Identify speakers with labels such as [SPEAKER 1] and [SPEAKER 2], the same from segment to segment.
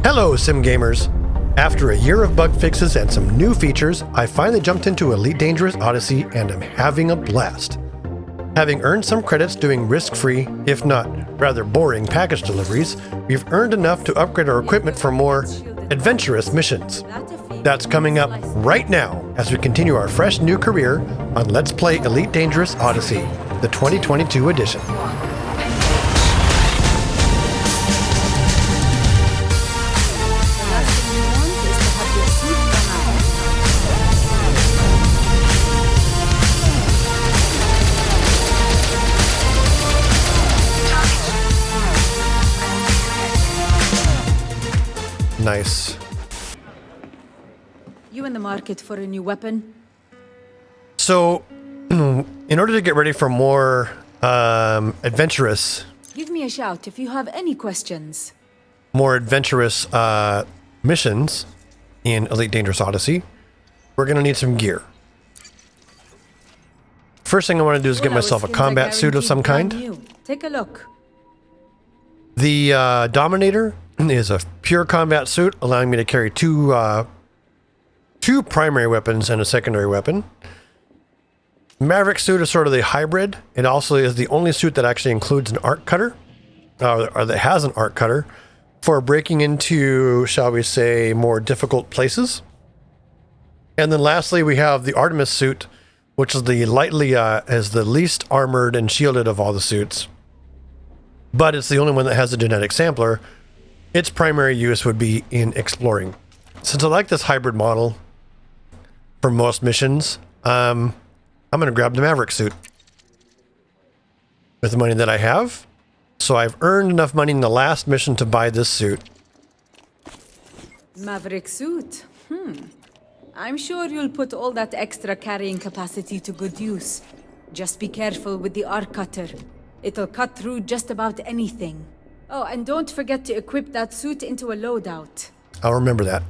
[SPEAKER 1] Hello, Sim Gamers! After a year of bug fixes and some new features, I finally jumped into Elite Dangerous Odyssey and am having a blast. Having earned some credits doing risk-free, if not rather boring package deliveries, we've earned enough to upgrade our equipment for more adventurous missions. That's coming up right now as we continue our fresh new career on Let's Play Elite Dangerous Odyssey, the 2022 edition. Nice.
[SPEAKER 2] You in the market for a new weapon?
[SPEAKER 1] So, in order to get ready for more adventurous...
[SPEAKER 2] Give me a shout if you have any questions.
[SPEAKER 1] More adventurous missions in Elite Dangerous Odyssey, we're going to need some gear. First thing I want to do is get myself a combat suit of some kind.
[SPEAKER 2] Take a look.
[SPEAKER 1] The Dominator is a pure combat suit, allowing me to carry two primary weapons and a secondary weapon. Maverick suit is sort of the hybrid. It also is the only suit that actually includes an arc cutter, or that has an arc cutter, for breaking into, shall we say, more difficult places. And then lastly, we have the Artemis suit, which is the least armored and shielded of all the suits. But it's the only one that has a genetic sampler. Its primary use would be in exploring. Since I like this hybrid model for most missions, I'm going to grab the Maverick suit with the money that I have. So I've earned enough money in the last mission to buy this suit.
[SPEAKER 2] Maverick suit? I'm sure you'll put all that extra carrying capacity to good use. Just be careful with the arc cutter. It'll cut through just about anything. Oh, and don't forget to equip that suit into a loadout. I'll
[SPEAKER 1] remember that.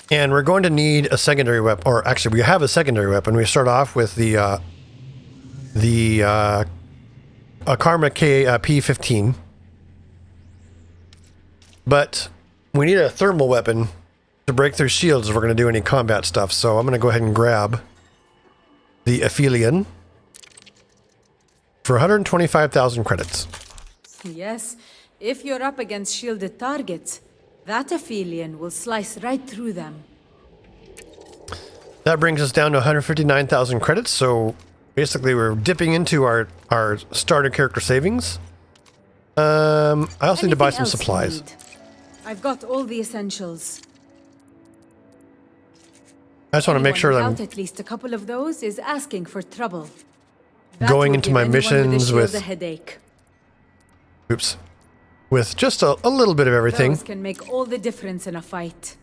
[SPEAKER 1] And we're going to need a secondary weapon, or actually we have a secondary weapon. We start off with the Karma P15. But we need a thermal weapon to break through shields if we're going to do any combat stuff. So I'm going to go ahead and grab the Aphelion for 125,000 credits.
[SPEAKER 2] Yes, if you're up against shielded targets, that Aphelion will slice right through them.
[SPEAKER 1] That brings us down to 159,000 credits, so basically we're dipping into our starter character savings. I also need to buy some supplies.
[SPEAKER 2] I've got all the essentials.
[SPEAKER 1] I just want to make sure that I'm
[SPEAKER 2] at least a couple of those is asking for trouble.
[SPEAKER 1] Going into my missions with
[SPEAKER 2] a headache.
[SPEAKER 1] Oops. With just a little bit of everything.
[SPEAKER 2] Those can make all the difference in a fight.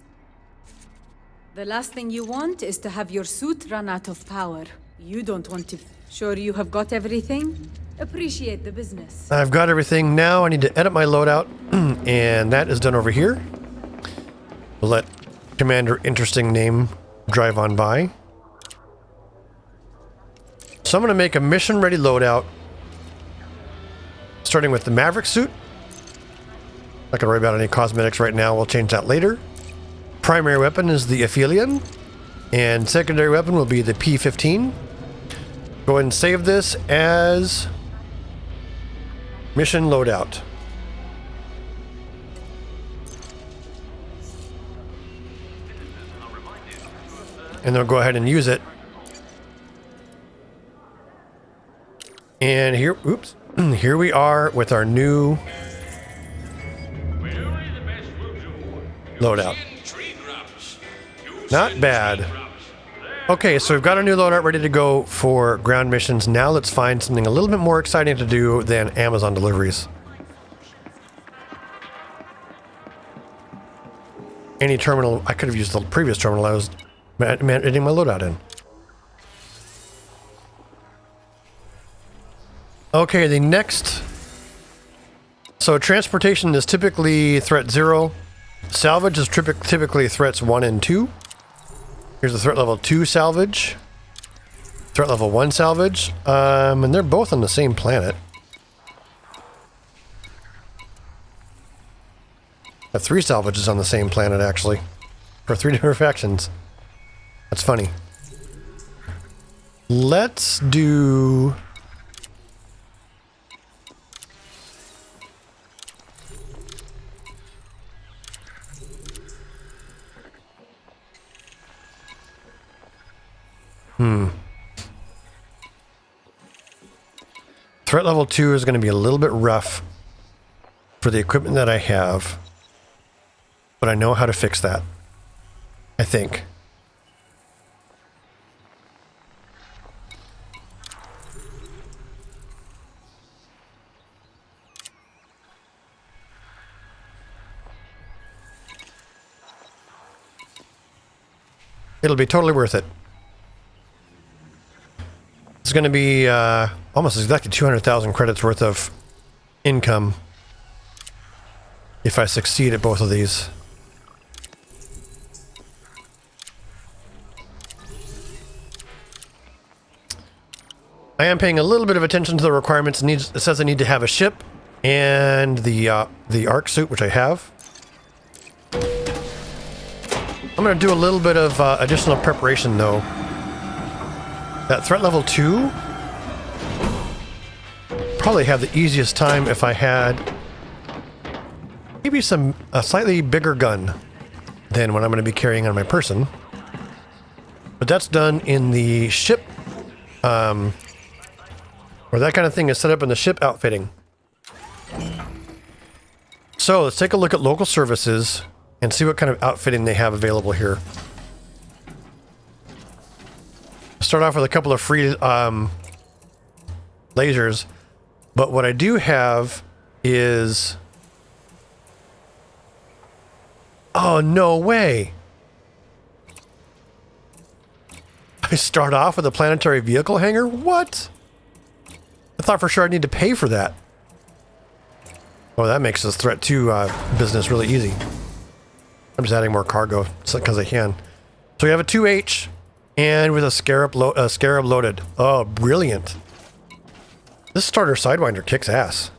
[SPEAKER 2] The last thing you want is to have your suit run out of power. You don't want to... Sure you have got everything? Appreciate the business.
[SPEAKER 1] I've got everything. Now I need to edit my loadout, and that is done over here. We'll let Commander Interesting Name drive on by. So I'm going to make a mission-ready loadout, starting with the Maverick suit. Not going to worry about any cosmetics right now. We'll change that later. Primary weapon is the Aphelion, and secondary weapon will be the P15. Go ahead and save this as mission loadout. And then we'll go ahead and use it. And here, oops, here we are with our new loadout. Not bad. Okay, so we've got our new loadout ready to go for ground missions. Now let's find something a little bit more exciting to do than Amazon deliveries. Any terminal, I could have used the previous terminal I was editing my loadout in. Okay, the next... So transportation is typically threat 0. Salvage is typically threats 1 and 2. Here's the threat level 2 salvage. Threat level 1 salvage. And they're both on the same planet. 3 salvages on the same planet, actually. For 3 different factions. That's funny. Let's do... Threat level 2 is going to be a little bit rough for the equipment that I have. But I know how to fix that. I think. It'll be totally worth it. It's going to be almost exactly 200,000 credits worth of income if I succeed at both of these. I am paying a little bit of attention to the requirements. It says I need to have a ship and the arc suit, which I have. I'm going to do a little bit of additional preparation, though. That threat level 2, probably have the easiest time if I had maybe a slightly bigger gun than what I'm going to be carrying on my person. But that's done in the ship, or that kind of thing is set up in the ship outfitting. So let's take a look at local services and see what kind of outfitting they have available here. Start off with a couple of free lasers, but what I do have is... Oh, no way! I start off with a planetary vehicle hangar? What? I thought for sure I'd need to pay for that. Oh, that makes this Threat 2 business really easy. I'm just adding more cargo because I can. So we have a 2H and with a scarab loaded. Oh, brilliant. This starter Sidewinder kicks ass.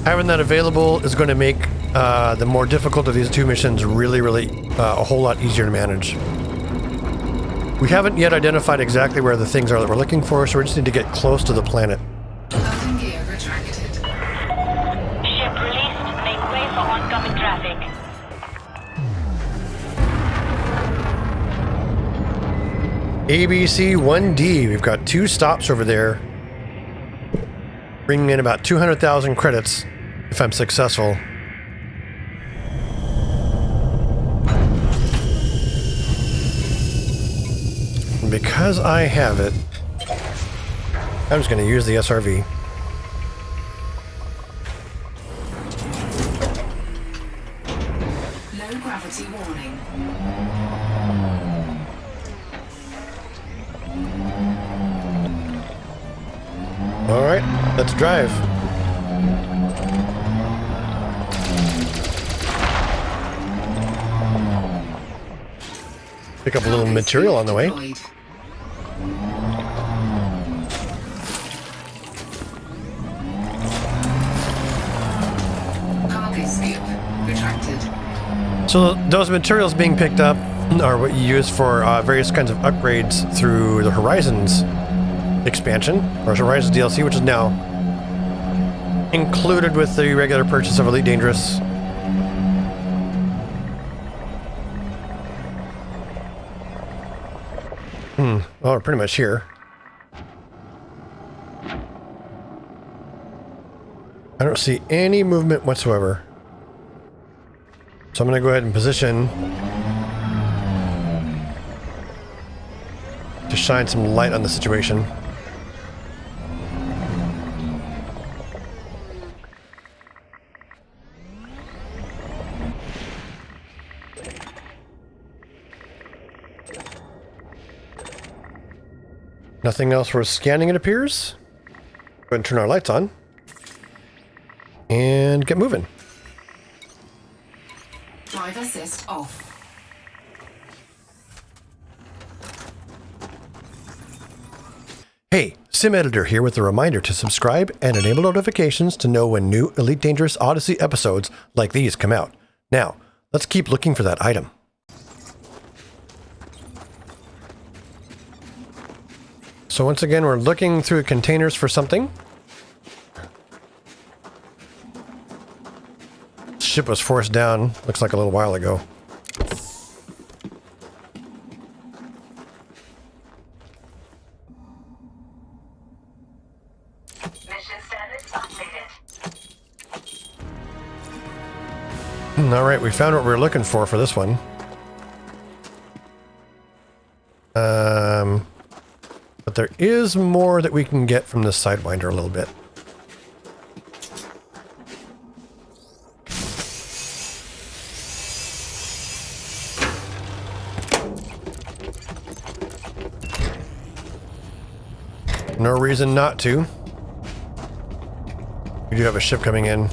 [SPEAKER 1] Having that available is going to make the more difficult of these 2 missions really a whole lot easier to manage. We haven't yet identified exactly where the things are that we're looking for, so we just need to get close to the planet.
[SPEAKER 3] Landing gear retracted. Ship released. Make way for oncoming traffic.
[SPEAKER 1] ABC 1D. We've got 2 stops over there, bringing in about 200,000 credits if I'm successful. And because I have it, I'm just going to use the SRV.
[SPEAKER 3] Low gravity warning.
[SPEAKER 1] All right, let's drive. Pick up a little material on the way.
[SPEAKER 3] Cargo scoop retracted.
[SPEAKER 1] So those materials being picked up are what you use for various kinds of upgrades through the Horizons expansion, or Horizons DLC, which is now included with the regular purchase of Elite Dangerous. Oh, we're pretty much here. I don't see any movement whatsoever. So I'm going to go ahead and position to shine some light on the situation. Nothing else worth scanning, it appears. Go ahead and turn our lights on. And get moving.
[SPEAKER 3] Drive assist off.
[SPEAKER 1] Hey, Sim Editor here with a reminder to subscribe and enable notifications to know when new Elite Dangerous Odyssey episodes like these come out. Now, let's keep looking for that item. So once again, we're looking through containers for something. Ship was forced down, looks like a little while ago.
[SPEAKER 3] Mission status updated.
[SPEAKER 1] All right, we found what we were looking for this one. But there is more that we can get from this Sidewinder a little bit. No reason not to. We do have a ship coming in.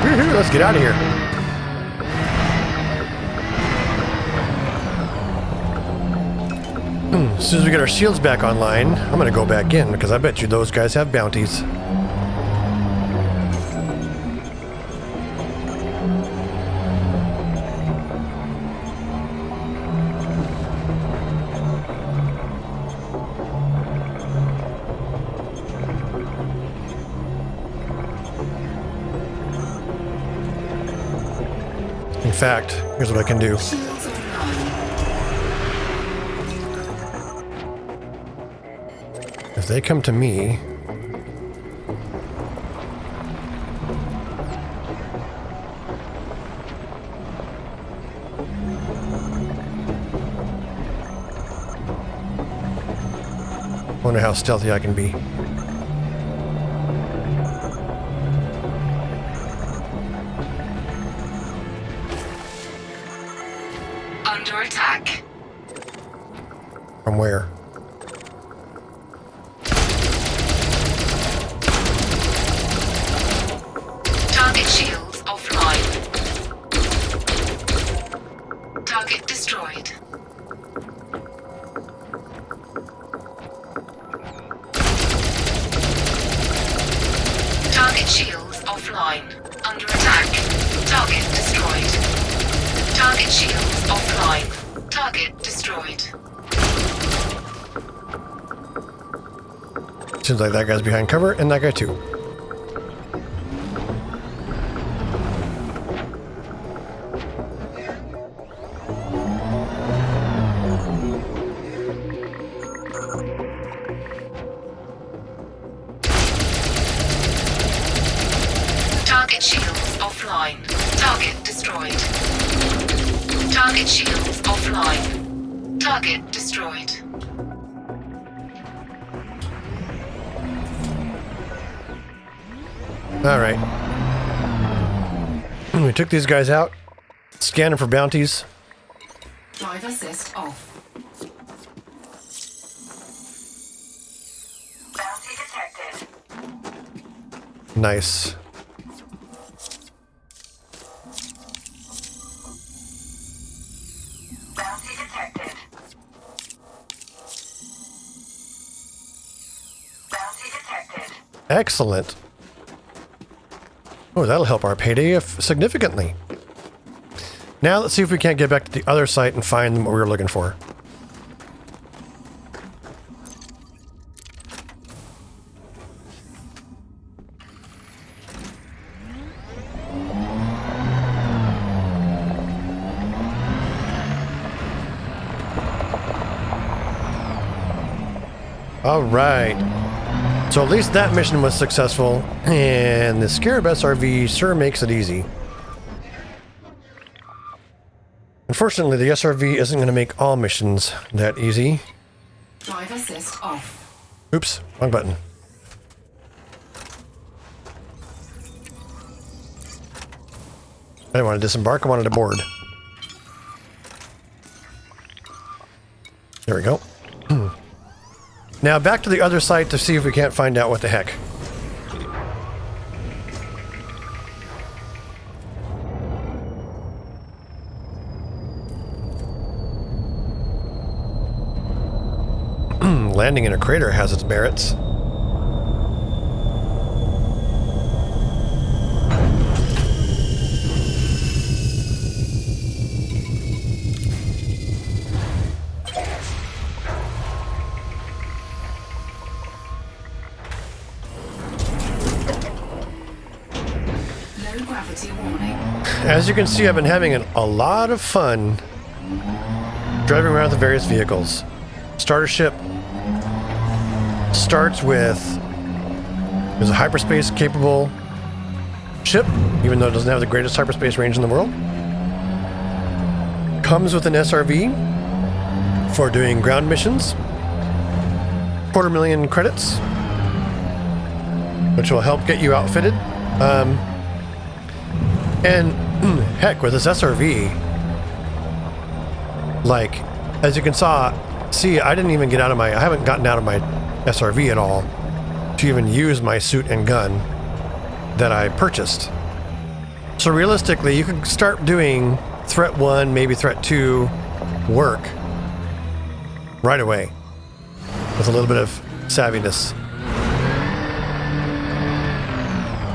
[SPEAKER 1] Woohoo, let's get out of here. As soon as we get our shields back online, I'm gonna go back in because I bet you those guys have bounties. In fact, here's what I can do. If they come to me, wonder how stealthy I can be.
[SPEAKER 3] Under attack.
[SPEAKER 1] From where?
[SPEAKER 3] Target shields offline. Target destroyed. Target shields offline. Under attack. Target destroyed. Target shields offline. Target destroyed.
[SPEAKER 1] Seems like that guy's behind cover, and that guy too.
[SPEAKER 3] Target shields offline. Target destroyed. Target shields offline. Target destroyed.
[SPEAKER 1] All right. We took these guys out. Scanning for bounties.
[SPEAKER 3] Drive assist off. Bounty detected.
[SPEAKER 1] Nice.
[SPEAKER 3] Bounty detected. Bounty detected.
[SPEAKER 1] Excellent. Oh, that'll help our payday significantly. Now let's see if we can't get back to the other site and find what we were looking for. All right. So at least that mission was successful, and the Scarab SRV sure makes it easy. Unfortunately, the SRV isn't going to make all missions that easy.
[SPEAKER 3] Drive assist off.
[SPEAKER 1] Oops, wrong button. I didn't want to disembark, I wanted to board. There we go. Now back to the other site to see if we can't find out what the heck. Landing in a crater has its merits.
[SPEAKER 3] Low gravity warning.
[SPEAKER 1] As you can see, I've been having a lot of fun driving around the various vehicles. Starter ship starts with is a hyperspace capable ship, even though it doesn't have the greatest hyperspace range in the world. Comes with an SRV for doing ground missions. 250,000 credits, which will help get you outfitted. And heck, with this SRV, like, as you can see, I didn't even I haven't gotten out of my SRV at all to even use my suit and gun that I purchased. So realistically, you could start doing Threat 1, maybe Threat 2 work right away with a little bit of savviness.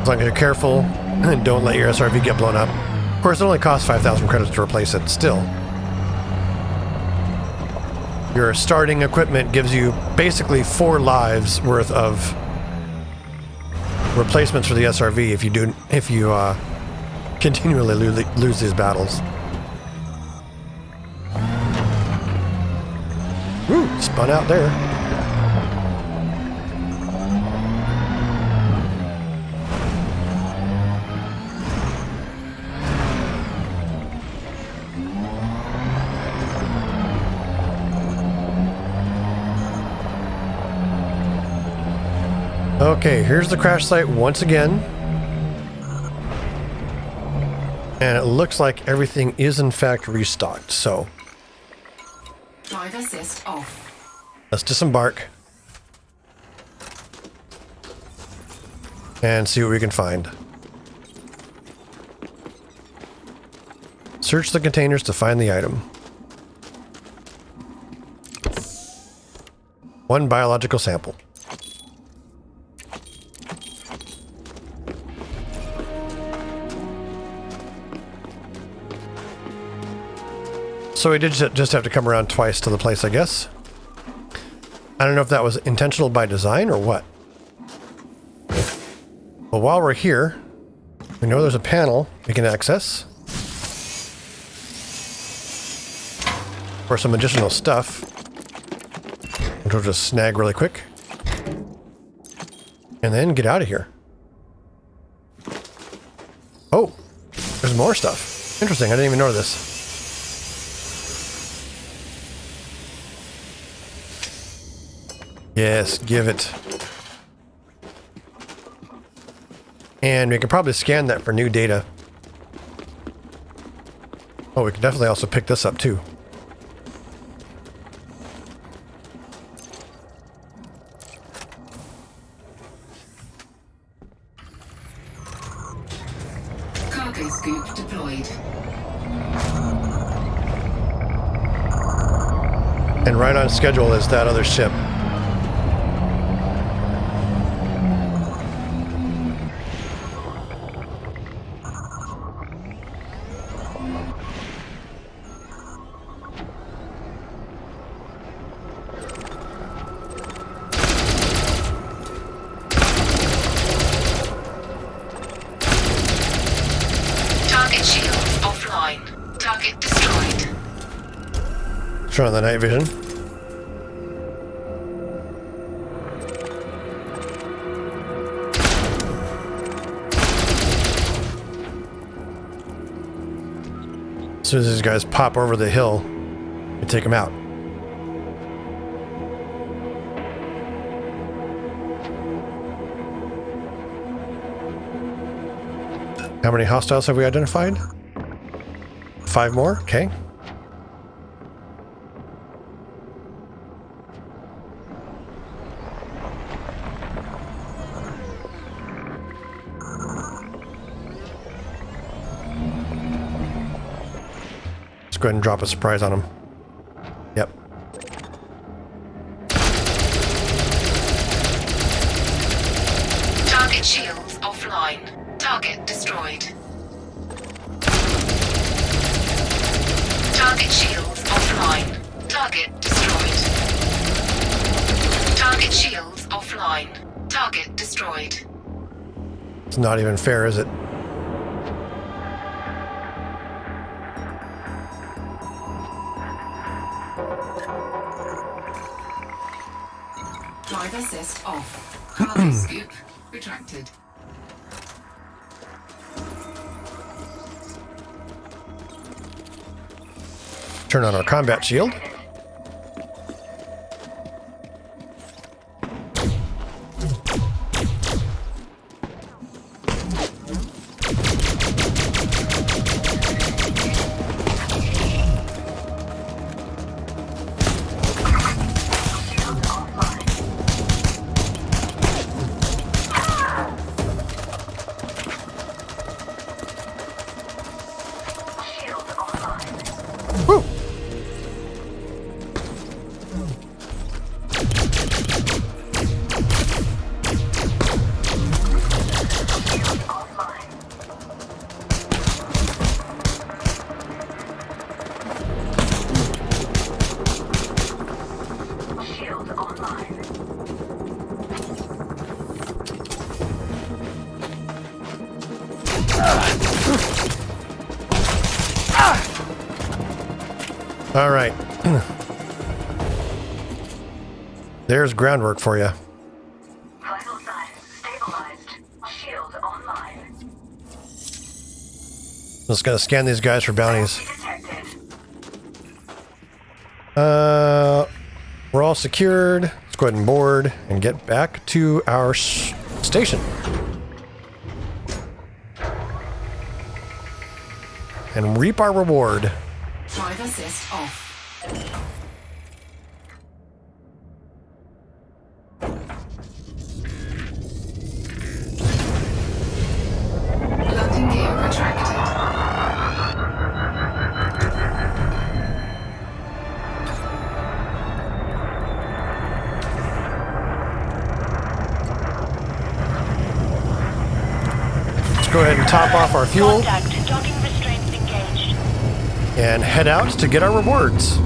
[SPEAKER 1] As long as you're careful and don't let your SRV get blown up. Of course, it only costs 5,000 credits to replace it still. Your starting equipment gives you basically 4 lives worth of replacements for the SRV if you continually lose these battles. Woo, spun out there. Okay, here's the crash site once again. And it looks like everything is in fact restocked, so
[SPEAKER 3] Drive assist off.
[SPEAKER 1] let's disembark and see what we can find. Search the containers to find the item. 1 biological sample. So we did just have to come around twice to the place, I guess. I don't know if that was intentional by design or what. But while we're here, we know there's a panel we can access for some additional stuff, which we'll just snag really quick and then get out of here. Oh, there's more stuff. Interesting, I didn't even know this. Yes, give it. And we can probably scan that for new data. Oh, we can definitely also pick this up too.
[SPEAKER 3] Cargo scoop deployed.
[SPEAKER 1] And right on schedule is that other ship.
[SPEAKER 3] Target shields offline. Target destroyed.
[SPEAKER 1] Turn on the night vision. As soon as these guys pop over the hill, we take them out. How many hostiles have we identified? 5 more. Okay. Let's go ahead and drop a surprise on him. Yep.
[SPEAKER 3] Target shields offline. Target destroyed. Target shields offline. Target destroyed. Target shields offline. Target destroyed.
[SPEAKER 1] It's not even fair, is it?
[SPEAKER 3] Drive assist off. Cargo scoop retracted.
[SPEAKER 1] Turn on our combat shield. Woo! All right. There's groundwork for you.
[SPEAKER 4] Vital signs stabilized. Shield online.
[SPEAKER 1] Just gotta scan these guys for bounties.
[SPEAKER 4] Detected.
[SPEAKER 1] We're all secured. Let's go ahead and board and get back to our station. And reap our reward.
[SPEAKER 3] Drive assist off. Landing gear retracted.
[SPEAKER 1] Let's go ahead and top off our fuel
[SPEAKER 5] Contact. Docking restraints engaged.
[SPEAKER 1] and head out to get our rewards.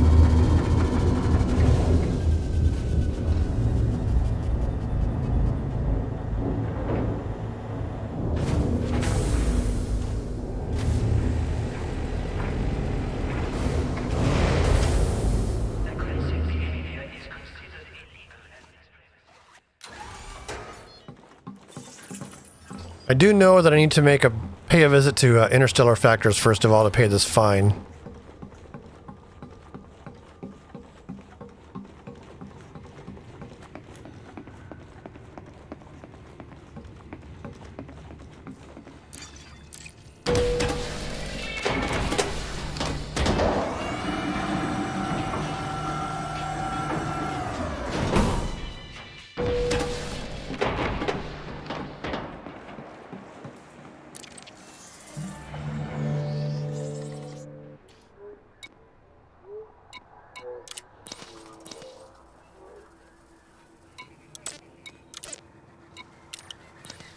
[SPEAKER 1] I do know that I need to pay a visit to Interstellar Factors first of all to pay this fine.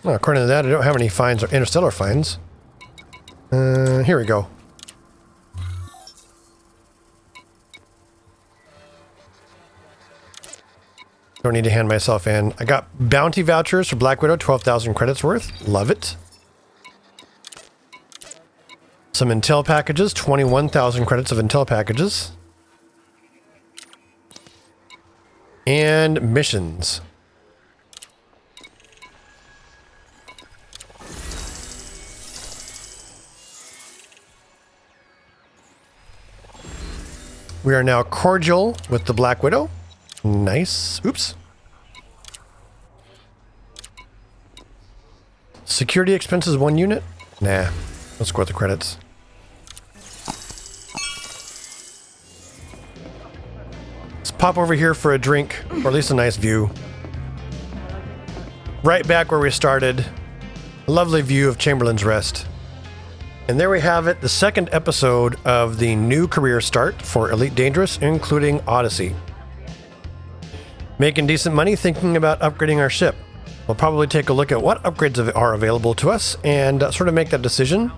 [SPEAKER 1] Well, according to that, I don't have any fines or interstellar fines. Here we go. Don't need to hand myself in. I got bounty vouchers for Black Widow, 12,000 credits worth. Love it. Some intel packages, 21,000 credits of intel packages. And missions. We are now cordial with the Black Widow. Nice. Oops. Security expenses 1 unit? Nah. Let's go with the credits. pop over here for a drink, or at least a nice view. Right back where we started. A lovely view of Chamberlain's Rest. And there we have it, the second episode of the new career start for Elite Dangerous, including Odyssey. Making decent money, thinking about upgrading our ship. We'll probably take a look at what upgrades are available to us and sort of make that decision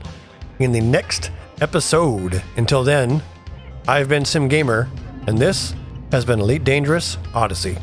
[SPEAKER 1] in the next episode. Until then, I've been Sim Gamer, and this has been Elite Dangerous Odyssey.